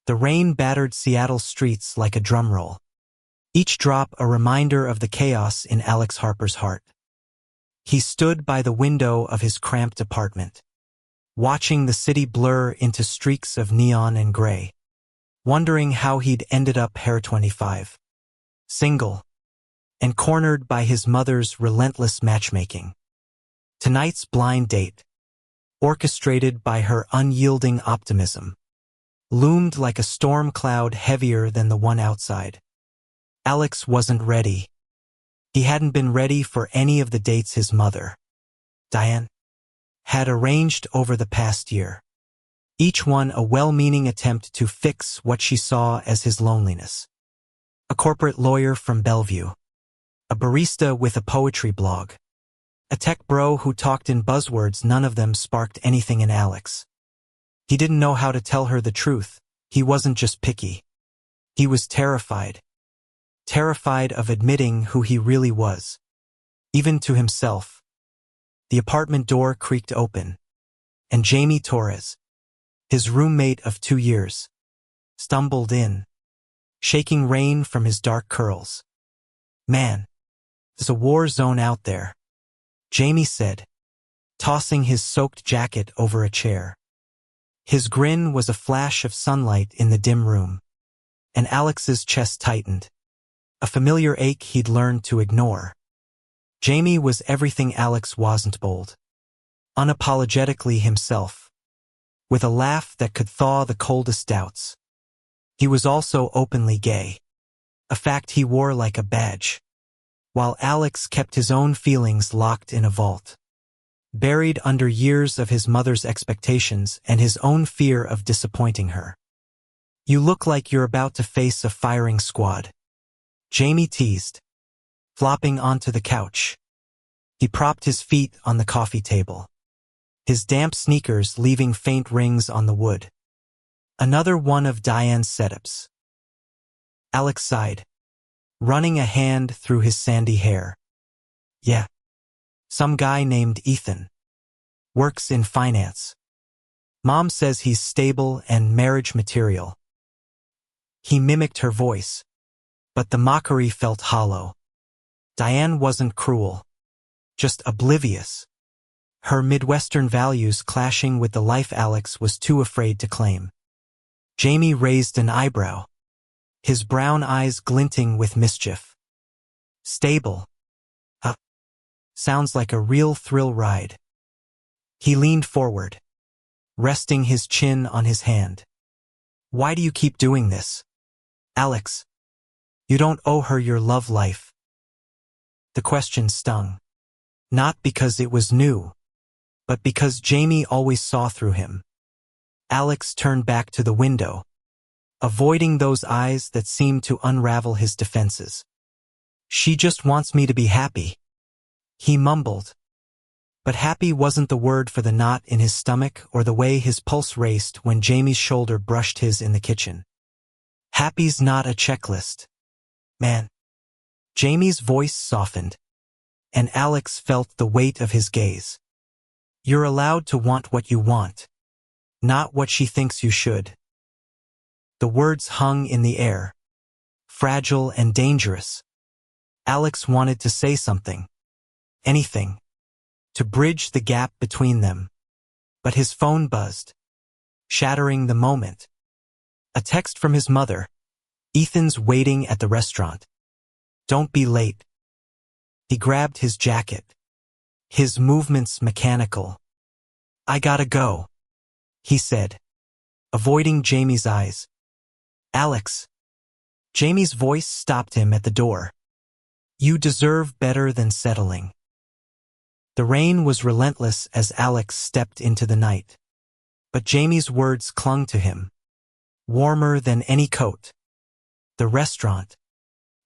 The rain battered Seattle's streets like a drumroll, each drop a reminder of the chaos in Alex Harper's heart. He stood by the window of his cramped apartment, watching the city blur into streaks of neon and gray, wondering how he'd ended up here 25, single, and cornered by his mother's relentless matchmaking. Tonight's blind date, orchestrated by her unyielding optimism, loomed like a storm cloud heavier than the one outside. Alex wasn't ready. He hadn't been ready for any of the dates his mother, Diane, had arranged over the past year, each one a well-meaning attempt to fix what she saw as his loneliness. A corporate lawyer from Bellevue, a barista with a poetry blog, a tech bro who talked in buzzwords, none of them sparked anything in Alex. He didn't know how to tell her the truth. He wasn't just picky. He was terrified. Terrified of admitting who he really was, even to himself. The apartment door creaked open, and Jamie Torres, his roommate of 2 years, stumbled in, shaking rain from his dark curls. "Man, there's a war zone out there," Jamie said, tossing his soaked jacket over a chair. His grin was a flash of sunlight in the dim room, and Alex's chest tightened, a familiar ache he'd learned to ignore. Jamie was everything Alex wasn't: bold, unapologetically himself, with a laugh that could thaw the coldest doubts. He was also openly gay, a fact he wore like a badge, while Alex kept his own feelings locked in a vault, buried under years of his mother's expectations and his own fear of disappointing her. "You look like you're about to face a firing squad," Jamie teased, flopping onto the couch. He propped his feet on the coffee table, his damp sneakers leaving faint rings on the wood. Another one of Diane's setups. Alex sighed, running a hand through his sandy hair. "Yeah. Some guy named Ethan. Works in finance. Mom says he's stable and marriage material." He mimicked her voice, but the mockery felt hollow. Diane wasn't cruel, just oblivious, her Midwestern values clashing with the life Alex was too afraid to claim. Jamie raised an eyebrow, his brown eyes glinting with mischief. "Stable? Sounds like a real thrill ride." He leaned forward, resting his chin on his hand. "Why do you keep doing this, Alex? You don't owe her your love life." The question stung, not because it was new, but because Jamie always saw through him. Alex turned back to the window, avoiding those eyes that seemed to unravel his defenses. "She just wants me to be happy," he mumbled. But happy wasn't the word for the knot in his stomach or the way his pulse raced when Jamie's shoulder brushed his in the kitchen. "Happy's not a checklist, man." Jamie's voice softened, and Alex felt the weight of his gaze. "You're allowed to want what you want, not what she thinks you should." The words hung in the air, fragile and dangerous. Alex wanted to say something, anything, to bridge the gap between them, but his phone buzzed, shattering the moment. A text from his mother. "Ethan's waiting at the restaurant. Don't be late." He grabbed his jacket, his movements mechanical. "I gotta go," he said, avoiding Jamie's eyes. "Alex." Jamie's voice stopped him at the door. "You deserve better than settling." The rain was relentless as Alex stepped into the night, but Jamie's words clung to him, warmer than any coat. The restaurant,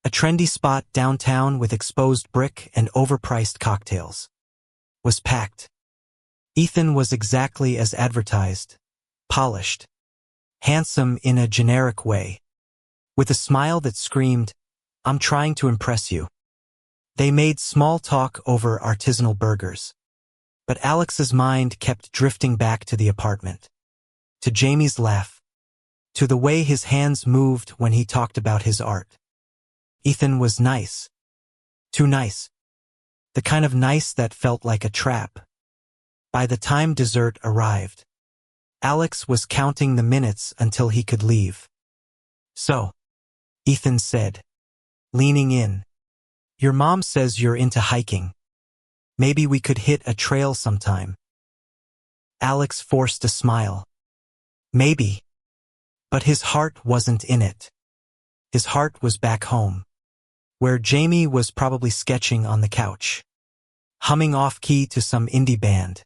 a trendy spot downtown with exposed brick and overpriced cocktails, was packed. Ethan was exactly as advertised, polished, handsome in a generic way, with a smile that screamed, "I'm trying to impress you." They made small talk over artisanal burgers, but Alex's mind kept drifting back to the apartment, to Jamie's laugh, to the way his hands moved when he talked about his art. Ethan was nice. Too nice. The kind of nice that felt like a trap. By the time dessert arrived, Alex was counting the minutes until he could leave. "So," Ethan said, leaning in, "your mom says you're into hiking. Maybe we could hit a trail sometime." Alex forced a smile. Maybe. But his heart wasn't in it. His heart was back home, where Jamie was probably sketching on the couch, humming off-key to some indie band.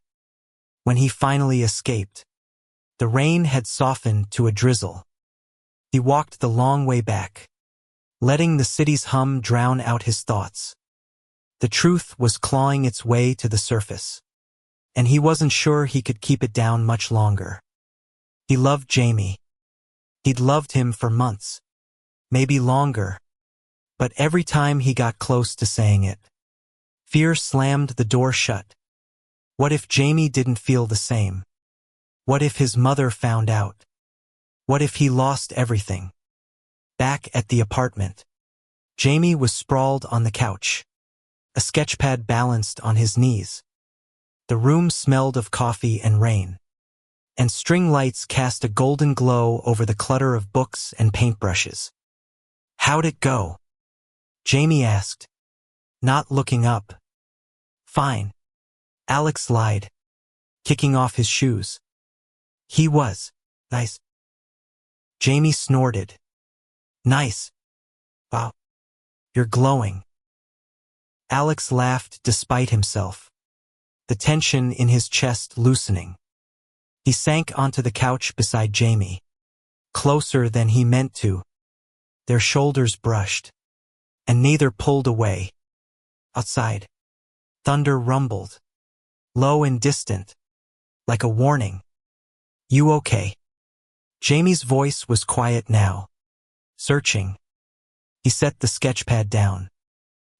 When he finally escaped, the rain had softened to a drizzle. He walked the long way back, letting the city's hum drown out his thoughts. The truth was clawing its way to the surface, and he wasn't sure he could keep it down much longer. He loved Jamie. He'd loved him for months, maybe longer, but every time he got close to saying it, fear slammed the door shut. What if Jamie didn't feel the same? What if his mother found out? What if he lost everything? Back at the apartment, Jamie was sprawled on the couch, a sketchpad balanced on his knees. The room smelled of coffee and rain, and string lights cast a golden glow over the clutter of books and paintbrushes. "How'd it go?" Jamie asked, not looking up. "Fine," Alex lied, kicking off his shoes. "He was nice." Jamie snorted. "Nice? Wow, you're glowing." Alex laughed despite himself, the tension in his chest loosening. He sank onto the couch beside Jamie, closer than he meant to. Their shoulders brushed, and neither pulled away. Outside, thunder rumbled, low and distant, like a warning. "You okay?" Jamie's voice was quiet now, searching. He set the sketchpad down,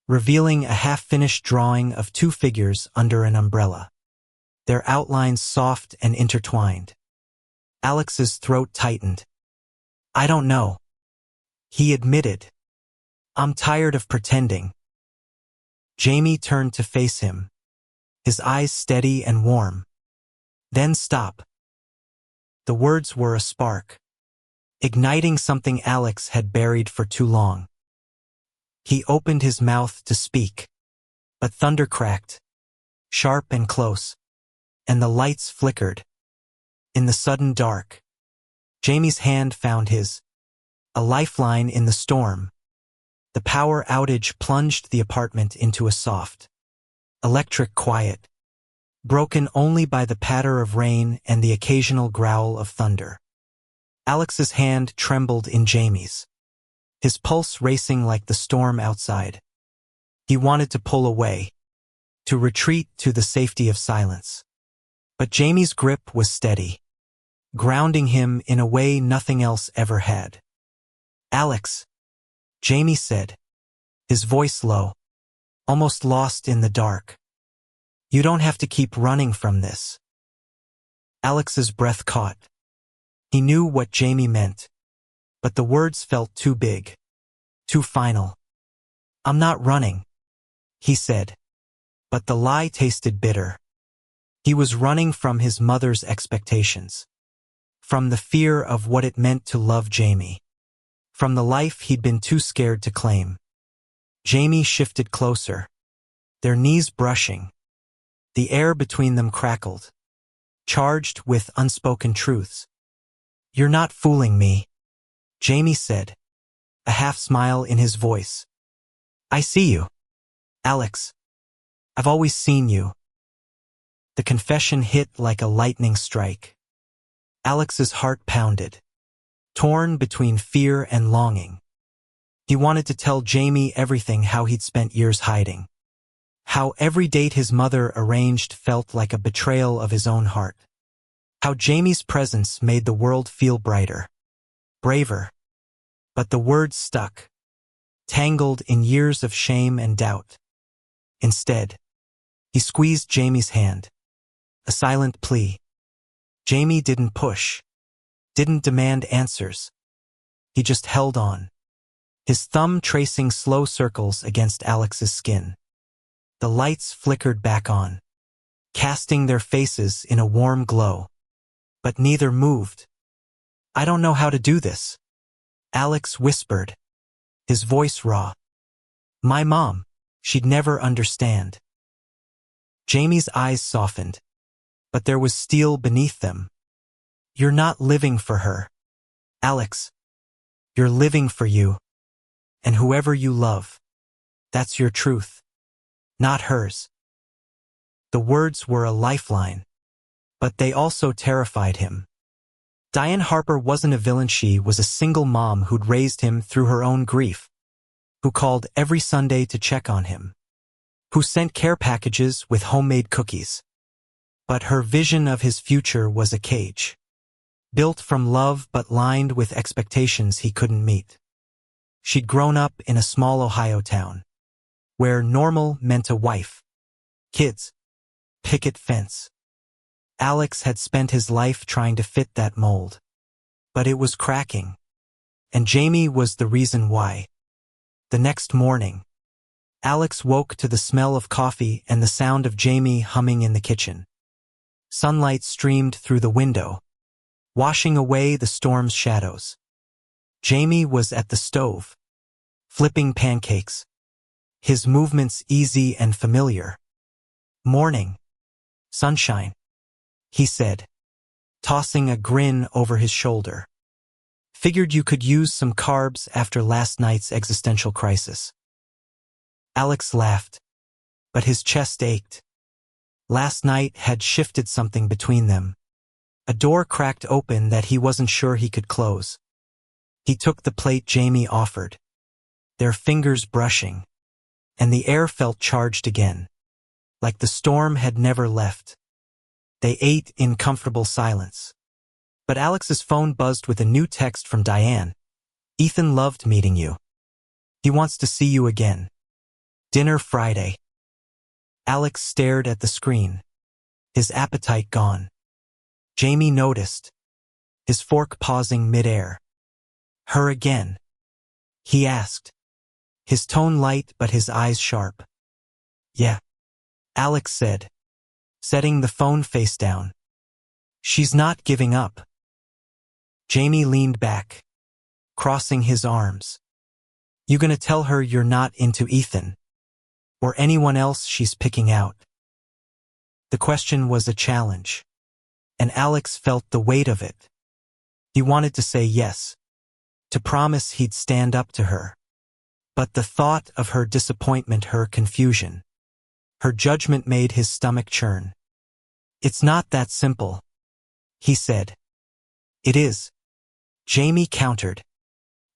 revealing a half-finished drawing of two figures under an umbrella, their outlines soft and intertwined. Alex's throat tightened. "I don't know," he admitted. "I'm tired of pretending." Jamie turned to face him, his eyes steady and warm. "Then stop." The words were a spark, igniting something Alex had buried for too long. He opened his mouth to speak, but thunder cracked, sharp and close, and the lights flickered. In the sudden dark, Jamie's hand found his, a lifeline in the storm. The power outage plunged the apartment into a soft, electric quiet, broken only by the patter of rain and the occasional growl of thunder. Alex's hand trembled in Jamie's, his pulse racing like the storm outside. He wanted to pull away, to retreat to the safety of silence. But Jamie's grip was steady, grounding him in a way nothing else ever had. "Alex," Jamie said, his voice low, almost lost in the dark. "You don't have to keep running from this." Alex's breath caught. He knew what Jamie meant, but the words felt too big, too final. "I'm not running," he said, but the lie tasted bitter. He was running from his mother's expectations, from the fear of what it meant to love Jamie, from the life he'd been too scared to claim. Jamie shifted closer, their knees brushing. The air between them crackled, charged with unspoken truths. "You're not fooling me," Jamie said, a half-smile in his voice. "I see you, Alex. I've always seen you." The confession hit like a lightning strike. Alex's heart pounded, torn between fear and longing. He wanted to tell Jamie everything, how he'd spent years hiding, how every date his mother arranged felt like a betrayal of his own heart, how Jamie's presence made the world feel brighter, braver. But the words stuck, tangled in years of shame and doubt. Instead, he squeezed Jamie's hand, a silent plea. Jamie didn't push, didn't demand answers. He just held on, his thumb tracing slow circles against Alex's skin. The lights flickered back on, casting their faces in a warm glow. But neither moved. "I don't know how to do this," Alex whispered, his voice raw. "My mom, she'd never understand." Jamie's eyes softened, but there was steel beneath them. "You're not living for her, Alex. You're living for you, and whoever you love. That's your truth, not hers." The words were a lifeline, but they also terrified him. Diane Harper wasn't a villain. She was a single mom who'd raised him through her own grief, who called every Sunday to check on him, who sent care packages with homemade cookies. But her vision of his future was a cage, built from love but lined with expectations he couldn't meet. She'd grown up in a small Ohio town, where normal meant a wife, kids, picket fence. Alex had spent his life trying to fit that mold. But it was cracking. And Jamie was the reason why. The next morning, Alex woke to the smell of coffee and the sound of Jamie humming in the kitchen. Sunlight streamed through the window, washing away the storm's shadows. Jamie was at the stove, flipping pancakes, his movements easy and familiar. "Morning, sunshine," he said, tossing a grin over his shoulder. "Figured you could use some carbs after last night's existential crisis." Alex laughed, but his chest ached. Last night had shifted something between them. A door cracked open that he wasn't sure he could close. He took the plate Jamie offered, their fingers brushing, and the air felt charged again, like the storm had never left. They ate in comfortable silence. But Alex's phone buzzed with a new text from Diane. "Ethan loved meeting you. He wants to see you again. Dinner Friday." Alex stared at the screen, his appetite gone. Jamie noticed, his fork pausing mid-air. "Her again?" he asked, his tone light but his eyes sharp. "Yeah," Alex said, setting the phone face down. "She's not giving up." Jamie leaned back, crossing his arms. "You gonna tell her you're not into Ethan? Or anyone else she's picking out?" The question was a challenge, and Alex felt the weight of it. He wanted to say yes, to promise he'd stand up to her. But the thought of her disappointment, her confusion, her judgment made his stomach churn. "It's not that simple," he said. "It is," Jamie countered,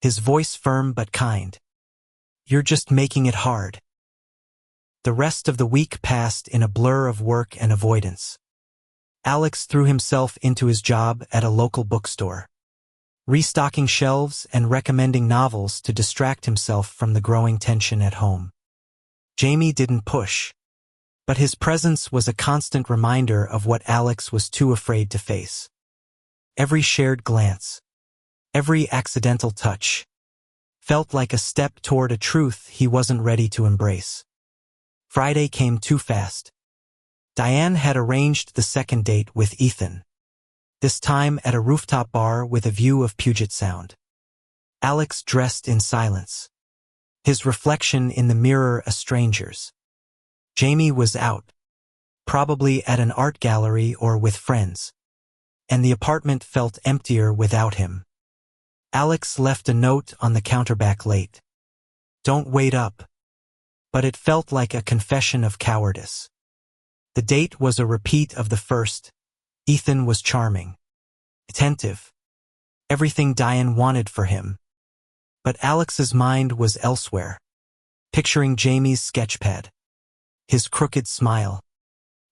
his voice firm but kind. "You're just making it hard." The rest of the week passed in a blur of work and avoidance. Alex threw himself into his job at a local bookstore, restocking shelves and recommending novels to distract himself from the growing tension at home. Jamie didn't push, but his presence was a constant reminder of what Alex was too afraid to face. Every shared glance, every accidental touch, felt like a step toward a truth he wasn't ready to embrace. Friday came too fast. Diane had arranged the second date with Ethan, this time at a rooftop bar with a view of Puget Sound. Alex dressed in silence, his reflection in the mirror a stranger's. Jamie was out, probably at an art gallery or with friends, and the apartment felt emptier without him. Alex left a note on the counterback late. "Don't wait up." But it felt like a confession of cowardice. The date was a repeat of the first. Ethan was charming, attentive, everything Diane wanted for him. But Alex's mind was elsewhere, picturing Jamie's sketchpad, his crooked smile,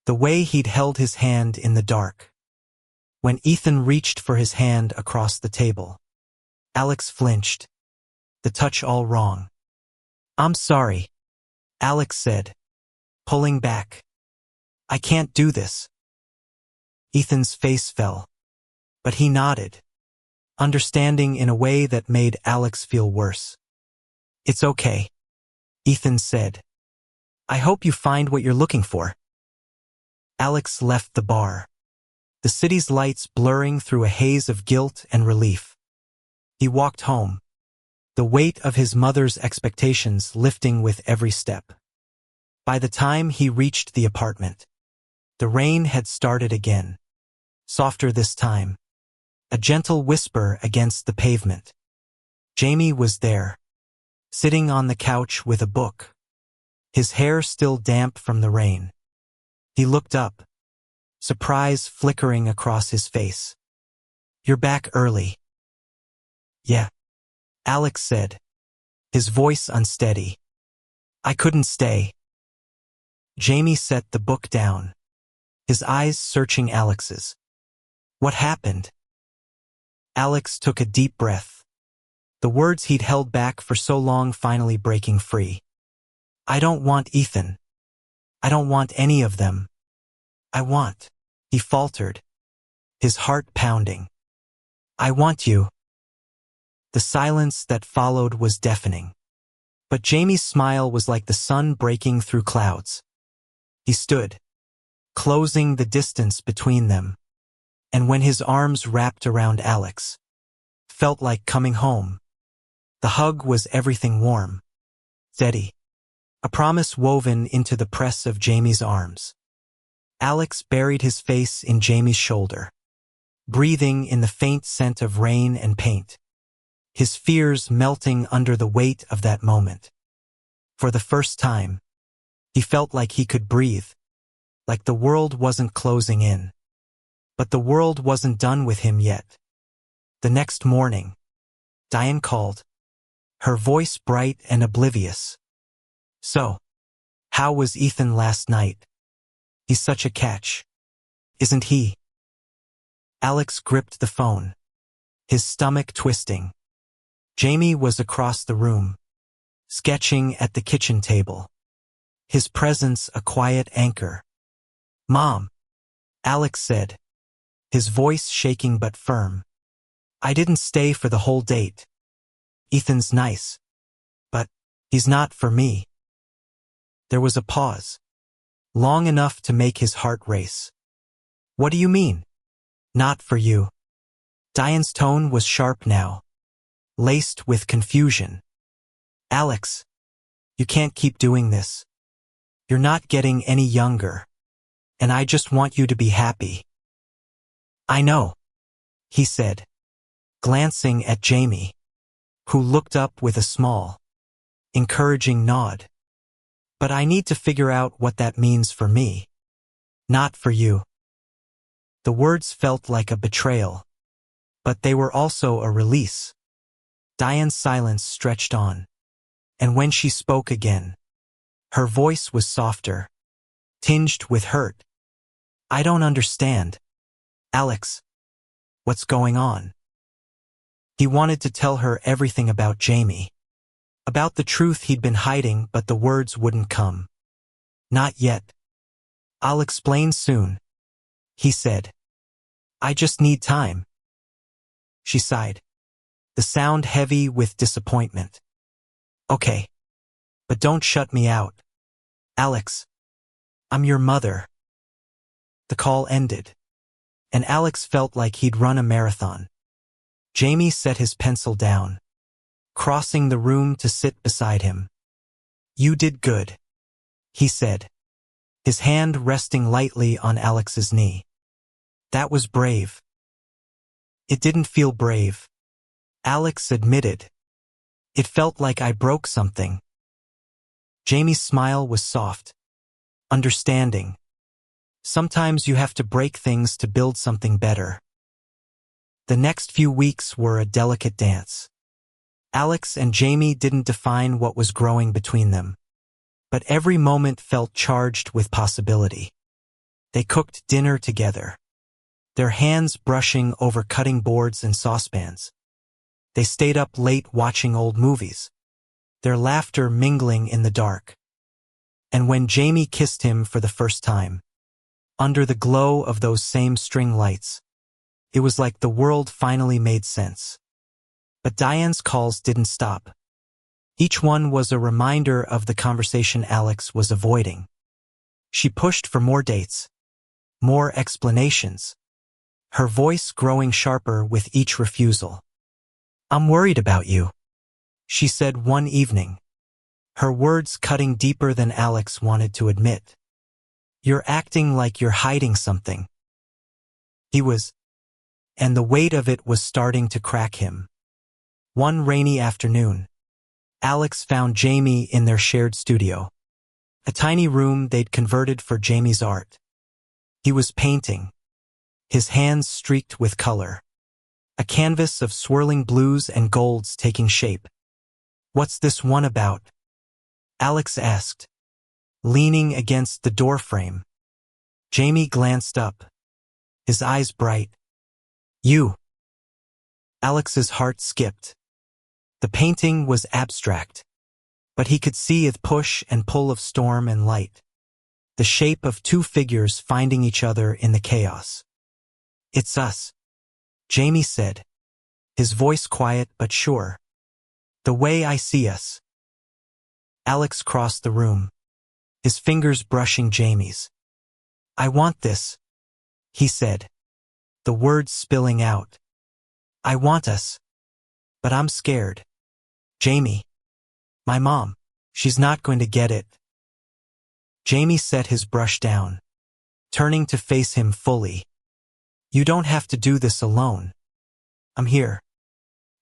the way he'd held his hand in the dark. When Ethan reached for his hand across the table, Alex flinched, the touch all wrong. "I'm sorry," Alex said, pulling back. "I can't do this." Ethan's face fell, but he nodded, understanding in a way that made Alex feel worse. "It's okay," Ethan said. "I hope you find what you're looking for." Alex left the bar, the city's lights blurring through a haze of guilt and relief. He walked home, the weight of his mother's expectations lifting with every step. By the time he reached the apartment, the rain had started again, softer this time, a gentle whisper against the pavement. Jamie was there, sitting on the couch with a book, his hair still damp from the rain. He looked up, surprise flickering across his face. "You're back early." "Yeah," Alex said, his voice unsteady. "I couldn't stay." Jamie set the book down, his eyes searching Alex's. "What happened?" Alex took a deep breath, the words he'd held back for so long finally breaking free. "I don't want Ethan. I don't want any of them. I want," he faltered, his heart pounding. "I want you." The silence that followed was deafening, but Jamie's smile was like the sun breaking through clouds. He stood, closing the distance between them, and when his arms wrapped around Alex, felt like coming home. The hug was everything warm, steady, a promise woven into the press of Jamie's arms. Alex buried his face in Jamie's shoulder, breathing in the faint scent of rain and paint, his fears melting under the weight of that moment. For the first time, he felt like he could breathe, like the world wasn't closing in. But the world wasn't done with him yet. The next morning, Diane called, her voice bright and oblivious. "So, how was Ethan last night? He's such a catch, isn't he?" Alex gripped the phone, his stomach twisting. Jamie was across the room, sketching at the kitchen table, his presence a quiet anchor. "Mom," Alex said, his voice shaking but firm. "I didn't stay for the whole date. Ethan's nice, but he's not for me." There was a pause, long enough to make his heart race. "What do you mean? Not for you?" Diane's tone was sharp now, laced with confusion. "Alex, you can't keep doing this. You're not getting any younger, and I just want you to be happy." "I know," he said, glancing at Jamie, who looked up with a small, encouraging nod. "But I need to figure out what that means for me, not for you." The words felt like a betrayal, but they were also a release. Diane's silence stretched on, and when she spoke again, her voice was softer, tinged with hurt. "I don't understand. Alex, what's going on?" He wanted to tell her everything about Jamie, about the truth he'd been hiding, but the words wouldn't come. "Not yet. I'll explain soon," he said. "I just need time." She sighed, the sound heavy with disappointment. "Okay, but don't shut me out. Alex, I'm your mother." The call ended, and Alex felt like he'd run a marathon. Jamie set his pencil down, crossing the room to sit beside him. "You did good," he said, his hand resting lightly on Alex's knee. "That was brave." "It didn't feel brave," Alex admitted. "It felt like I broke something." Jamie's smile was soft, understanding. Sometimes you have to break things to build something better. The next few weeks were a delicate dance. Alex and Jamie didn't define what was growing between them, but every moment felt charged with possibility. They cooked dinner together, their hands brushing over cutting boards and saucepans. They stayed up late watching old movies, their laughter mingling in the dark. And when Jamie kissed him for the first time, under the glow of those same string lights, It was like the world finally made sense. But Diane's calls didn't stop. Each one was a reminder of the conversation Alex was avoiding. She pushed for more dates, more explanations, her voice growing sharper with each refusal. "I'm worried about you," she said one evening, her words cutting deeper than Alex wanted to admit. "You're acting like you're hiding something." He was, and the weight of it was starting to crack him. One rainy afternoon, Alex found Jamie in their shared studio, a tiny room they'd converted for Jamie's art. He was painting, his hands streaked with color, a canvas of swirling blues and golds taking shape. "What's this one about?" Alex asked, leaning against the doorframe. Jamie glanced up, his eyes bright. "You." Alex's heart skipped. The painting was abstract, but he could see the push and pull of storm and light, the shape of two figures finding each other in the chaos. "It's us," Jamie said, his voice quiet but sure. "The way I see us." Alex crossed the room, his fingers brushing Jamie's. "I want this," he said, the words spilling out. "I want us. But I'm scared. Jamie. My mom. She's not going to get it." Jamie set his brush down, turning to face him fully. "You don't have to do this alone. I'm here.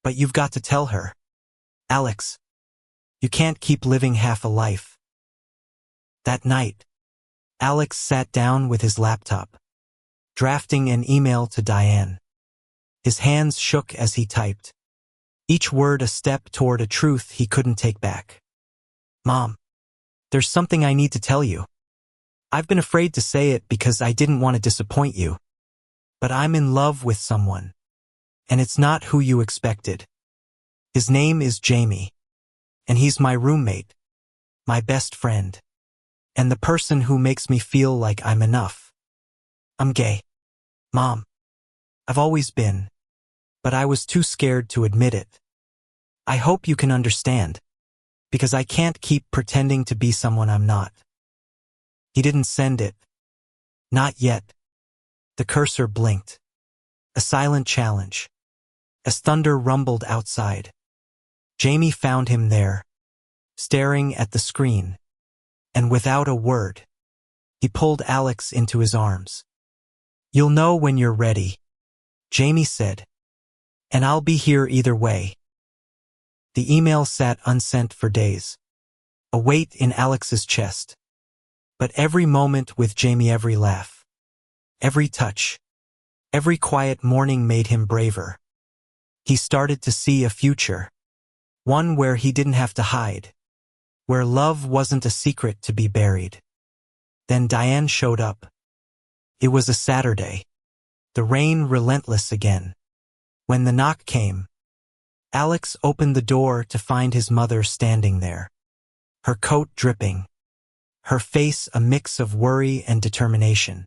But you've got to tell her. Alex. You can't keep living half a life." That night, Alex sat down with his laptop, drafting an email to Diane. His hands shook as he typed, each word a step toward a truth he couldn't take back. "Mom, there's something I need to tell you. I've been afraid to say it because I didn't want to disappoint you. But I'm in love with someone. And it's not who you expected. His name is Jamie. And he's my roommate, my best friend, and the person who makes me feel like I'm enough. I'm gay. Mom. I've always been. But I was too scared to admit it. I hope you can understand, because I can't keep pretending to be someone I'm not." He didn't send it. Not yet. The cursor blinked. A silent challenge. As thunder rumbled outside. Jamie found him there, staring at the screen, and without a word, he pulled Alex into his arms. "You'll know when you're ready," Jamie said, "and I'll be here either way." The email sat unsent for days, a weight in Alex's chest. But every moment with Jamie, every laugh, every touch, every quiet morning made him braver. He started to see a future, one where he didn't have to hide, where love wasn't a secret to be buried. Then Diane showed up. It was a Saturday, the rain relentless again. When the knock came, Alex opened the door to find his mother standing there, her coat dripping, her face a mix of worry and determination.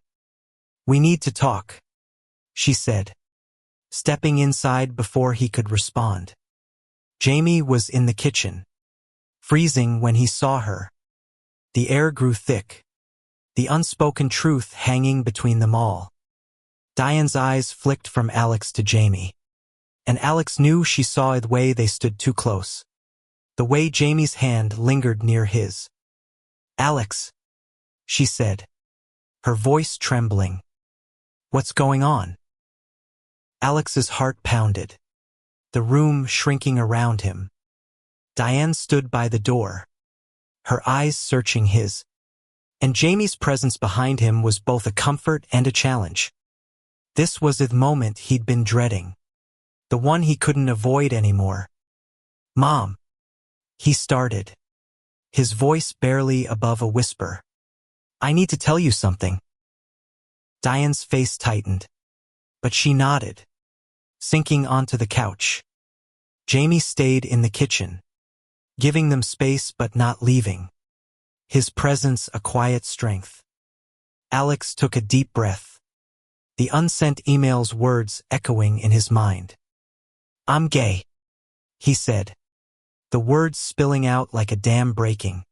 "We need to talk," she said, stepping inside before he could respond. Jamie was in the kitchen, freezing when he saw her. The air grew thick, the unspoken truth hanging between them all. Diane's eyes flicked from Alex to Jamie, and Alex knew she saw the way they stood too close, the way Jamie's hand lingered near his. "Alex," she said, her voice trembling. "What's going on?" Alex's heart pounded, the room shrinking around him. Diane stood by the door, her eyes searching his, and Jamie's presence behind him was both a comfort and a challenge. This was the moment he'd been dreading, the one he couldn't avoid anymore. "Mom," he started, his voice barely above a whisper. "I need to tell you something." Diane's face tightened, but she nodded, sinking onto the couch. Jamie stayed in the kitchen, giving them space but not leaving, his presence a quiet strength. Alex took a deep breath. the unsent email's words echoing in his mind. "I'm gay," he said, the words spilling out like a dam breaking.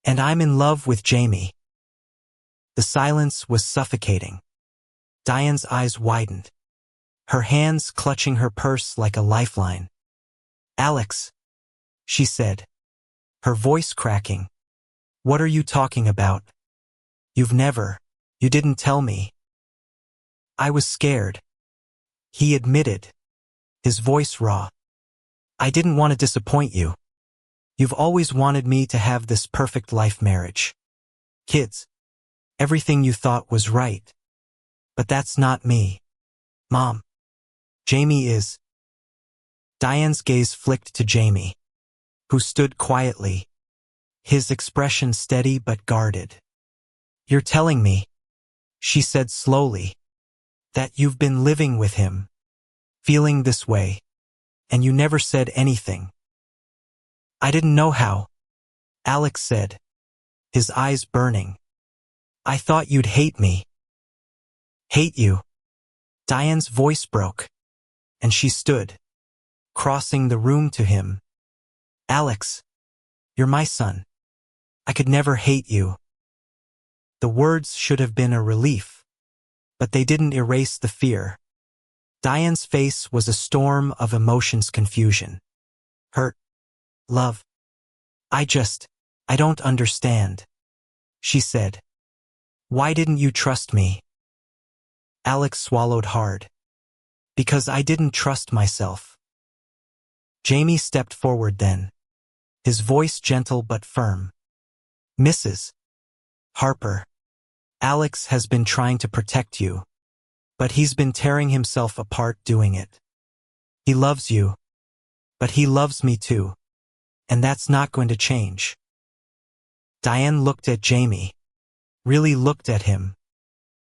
"And I'm in love with Jamie." The silence was suffocating. Diane's eyes widened, her hands clutching her purse like a lifeline. "Alex," she said, her voice cracking. "What are you talking about? You didn't tell me." "I was scared," he admitted, his voice raw. "I didn't want to disappoint you. You've always wanted me to have this perfect life marriage. Kids. Everything you thought was right. But that's not me. Mom. Jamie is." Diane's gaze flicked to Jamie, who stood quietly, his expression steady but guarded. "You're telling me," she said slowly, "that you've been living with him, feeling this way, and you never said anything." "I didn't know how," Alex said, his eyes burning. "I thought you'd hate me." "Hate you?" Diane's voice broke, and she stood, crossing the room to him. "Alex, you're my son. I could never hate you." The words should have been a relief, but they didn't erase the fear. Diane's face was a storm of emotions, confusion. Hurt. Love. I don't understand," she said. "Why didn't you trust me?" Alex swallowed hard. "Because I didn't trust myself." Jamie stepped forward then, his voice gentle but firm. "Mrs. Harper, Alex has been trying to protect you, but he's been tearing himself apart doing it. He loves you, but he loves me too, and that's not going to change." Diane looked at Jamie, really looked at him,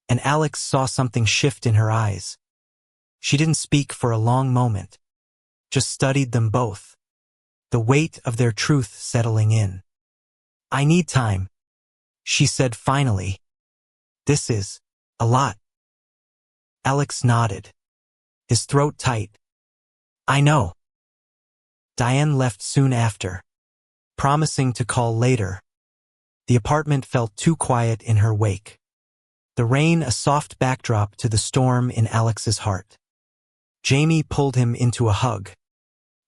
and Alex saw something shift in her eyes. She didn't speak for a long moment, just studied them both, the weight of their truth settling in. "I need time," she said finally. "This is a lot." Alex nodded, his throat tight. "I know." Diane left soon after, promising to call later. The apartment felt too quiet in her wake, the rain a soft backdrop to the storm in Alex's heart. Jamie pulled him into a hug,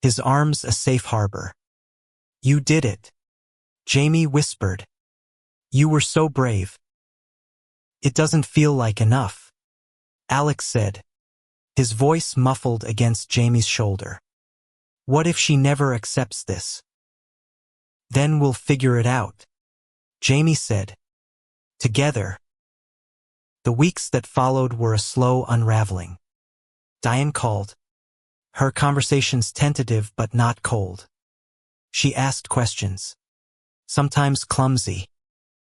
his arms a safe harbor. "You did it," Jamie whispered. "You were so brave." "It doesn't feel like enough," Alex said, his voice muffled against Jamie's shoulder. "What if she never accepts this?" "Then we'll figure it out," Jamie said. "Together." The weeks that followed were a slow unraveling. Diane called, her conversations tentative but not cold. She asked questions, sometimes clumsy,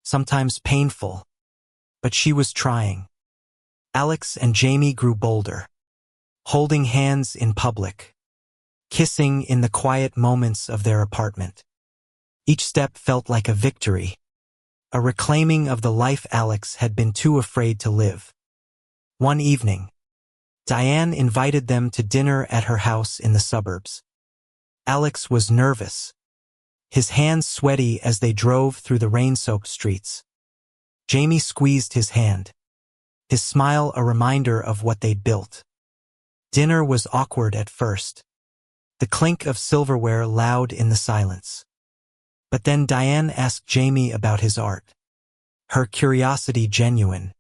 sometimes painful, but she was trying. Alex and Jamie grew bolder, holding hands in public, kissing in the quiet moments of their apartment. Each step felt like a victory, a reclaiming of the life Alex had been too afraid to live. One evening, Diane invited them to dinner at her house in the suburbs. Alex was nervous, his hands sweaty as they drove through the rain-soaked streets. Jamie squeezed his hand, his smile a reminder of what they'd built. Dinner was awkward at first, the clink of silverware loud in the silence. But then Diane asked Jamie about his art, her curiosity genuine,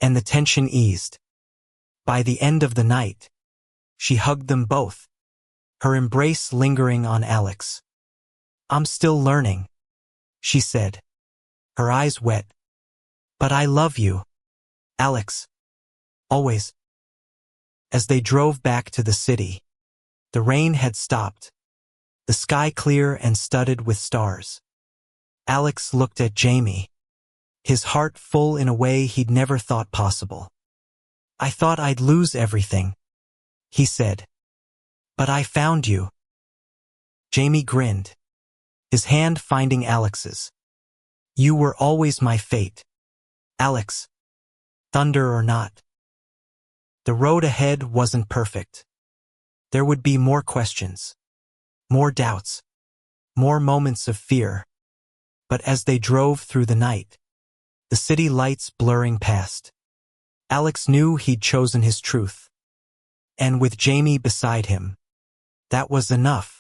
and the tension eased. By the end of the night, she hugged them both, her embrace lingering on Alex. "I'm still learning," she said, her eyes wet. "But I love you, Alex. Always." As they drove back to the city, the rain had stopped, the sky clear and studded with stars. Alex looked at Jamie, his heart full in a way he'd never thought possible. "I thought I'd lose everything," he said. "But I found you." Jamie grinned, his hand finding Alex's. "You were always my fate, Alex. Thunder or not." The road ahead wasn't perfect. There would be more questions, more doubts, more moments of fear. But as they drove through the night, the city lights blurring past, Alex knew he'd chosen his truth. And with Jamie beside him, that was enough.